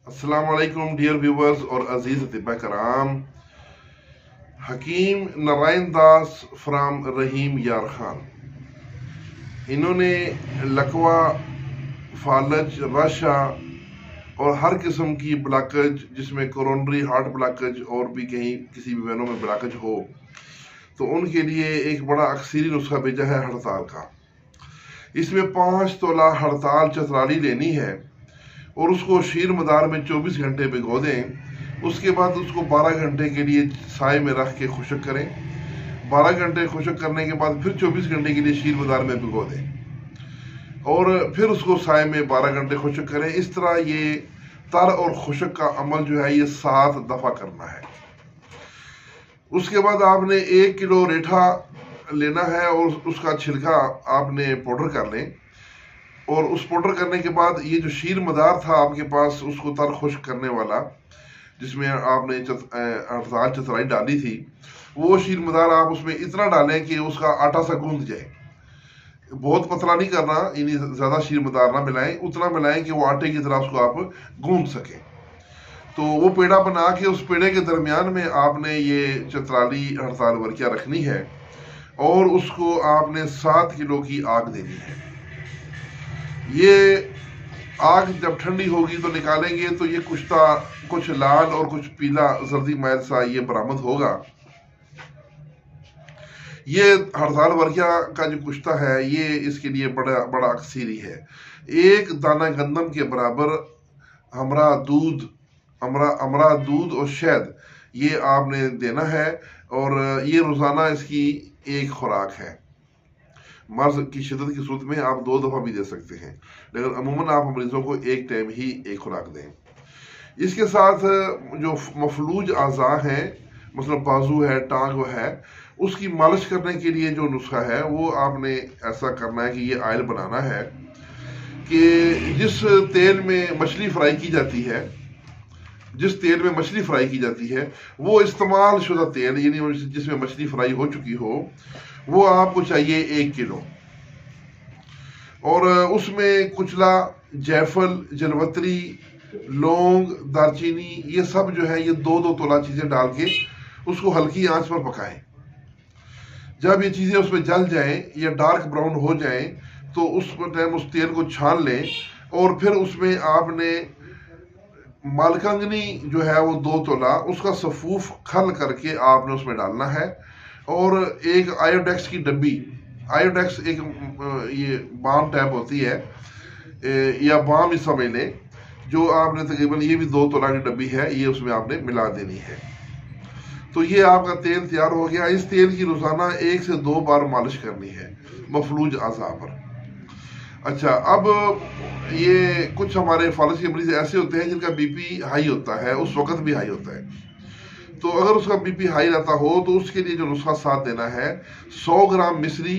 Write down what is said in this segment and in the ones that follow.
अस्सलाम वालेकुम dear viewers और अजीज अतिबा कराम। हकीम नारायण दास फ्राम रहीम यार खान, इन्होंने लकवा, फालज, रशा और हर किस्म की ब्लॉकेज जिसमें कोरोनरी हार्ट ब्लॉकेज और भी कहीं किसी भी वेनों में ब्लॉकेज हो तो उनके लिए एक बड़ा अक्सरी नुस्खा भेजा है हड़ताल का। इसमें 5 तोला हड़ताल चतराली लेनी है और उसको शीर मदार में 24 घंटे भिगो दें। उसके बाद उसको 12 घंटे के लिए साए में रख के खुश्क करें। 12 घंटे खुश्क करने के बाद फिर 24 घंटे के लिए शीर मदार में भिगो दें और फिर उसको साए में 12 घंटे खुश्क करें। इस तरह ये तर और खुश्क का अमल जो है ये 7 दफा करना है। उसके बाद आपने 1 किलो रेठा लेना है और उसका छिलका आपने पाउडर कर लें और उस पाउडर करने के बाद ये जो शीर मदार था आपके पास उसको तर खुश्क करने वाला जिसमें आपने हड़ताल चतराई डाली थी, वो शीर मदार आप उसमें इतना डालें कि उसका आटा सा गूंद जाए। बहुत पतला नहीं करना, यानी ज्यादा शीर मदार ना मिलाएं, उतना मिलाएं कि वो आटे की तरह उसको आप गूंद सकें। तो वो पेड़ा बना के उस पेड़े के दरमियान में आपने ये चतराली हड़ताल वर्किया रखनी है और उसको आपने 7 किलो की आग देनी है। ये आग जब ठंडी होगी तो निकालेंगे तो ये कुछ लाल और कुछ पीला जर्दी मैल सा ये बरामद होगा। ये हड़ताल वर्किया का जो कुश्ता है ये इसके लिए बड़ा बड़ा अक्सीरी है। 1 दाना गंदम के बराबर हमरा दूध और शहद ये आपने देना है और ये रोजाना इसकी एक खुराक है। मर्ज की शिद्दत की सूरत में आप 2 दफा भी दे सकते हैं, लेकिन अमूमन आप मरीजों को एक टाइम ही एक खुराक दें। इसके साथ जो मफलूज आज़ा हैं, मतलब बाजू है, टांग है, उसकी मालिश करने के लिए जो नुस्खा है वो आपने ऐसा करना है कि ये ऑयल बनाना है कि जिस तेल में मछली फ्राई की जाती है वो इस्तेमाल शुदा तेल, यानी जिसमें मछली फ्राई हो चुकी हो, वो आपको चाहिए 1 किलो। और उसमें कुचला, जायफल, जलवत्री, लौंग, दालचीनी, ये सब जो है ये 2-2 तोला चीजें डाल के उसको हल्की आंच पर पकाएं। जब ये चीजें उसमें जल जाएं या डार्क ब्राउन हो जाएं तो उस टाइम उस तेल को छान लें और फिर उसमें आपने मालकंगनी जो है वो 2 तोला उसका सफूफ खल करके आपने उसमें डालना है और एक आयोडेक्स की डब्बी, आयोडेक्स एक ये बाम टैप होती है या बाम ही समझ लें, जो आपने तकरीबन ये भी 2 तोला की डब्बी है, ये उसमें आपने मिला देनी है। तो ये आपका तेल तैयार हो गया। इस तेल की रोजाना 1 से 2 बार मालिश करनी है मफलूज आज़ा पर। अच्छा, अब ये कुछ हमारे फालज के मरीज ऐसे होते हैं जिनका बीपी हाई होता है, उस वक्त भी हाई होता है, तो अगर उसका बीपी हाई रहता हो तो उसके लिए जो नुस्खा साथ देना है 100 ग्राम मिश्री,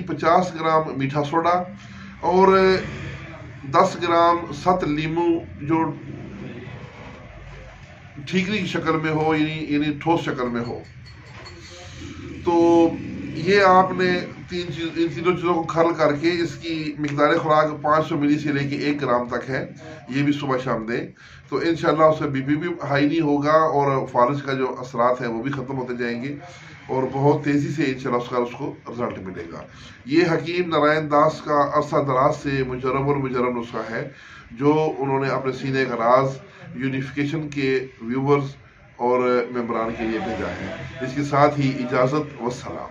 50 ग्राम मीठा सोडा और 10 ग्राम सत लीमू जो ठीकरी की शक्ल में हो, यानी ठोस शक्ल में हो। तो ये आपने इन तीनों चीज़ों को खरल करके इसकी मिकदार खुराक 500 मिली से लेके 1 ग्राम तक है, ये भी सुबह शाम दें तो इंशाल्लाह उससे बीपी भी हाई नहीं होगा और फालिज का जो असरात है वो भी ख़त्म होते जाएंगे और बहुत तेज़ी से इंशाल्लाह उसको रिजल्ट मिलेगा। ये हकीम नारायण दास का अरसा दराज से मुजर्रब नुस्खा है जो उन्होंने अपने सीने का राज यूनिफिकेशन के व्यूवर्स और मेंबरान के लिए भेजा है। इसके साथ ही इजाज़त, वस्सलाम।